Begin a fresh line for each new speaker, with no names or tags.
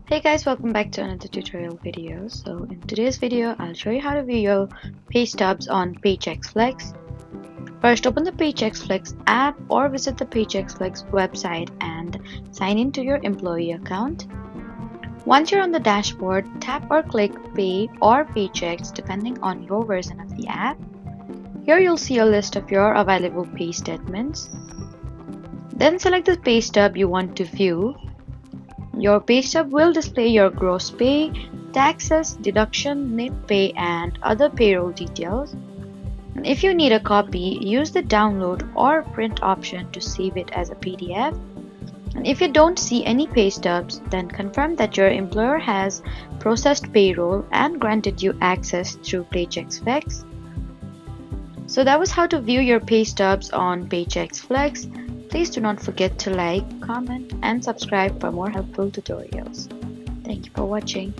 Hey guys, welcome back to another tutorial video. So in today's video, I'll show you how to view your pay stubs on Paychex Flex. First, open the Paychex Flex app or visit the Paychex Flex website and sign in to your employee account. Once you're on the dashboard, tap or click Pay or Paychecks depending on your version of the app. Here you'll see a list of your available pay statements. Then select the pay stub you want to view. Your Paystub will display your gross pay, taxes, deduction, net pay, and other payroll details. And if you need a copy, use the download or print option to save it as a PDF. And if you don't see any pay stubs, then confirm that your employer has processed payroll and granted you access through Paychex Flex. So that was how to view your pay stubs on Paychex Flex. Please do not forget to like, comment, and subscribe for more helpful tutorials. Thank you for watching.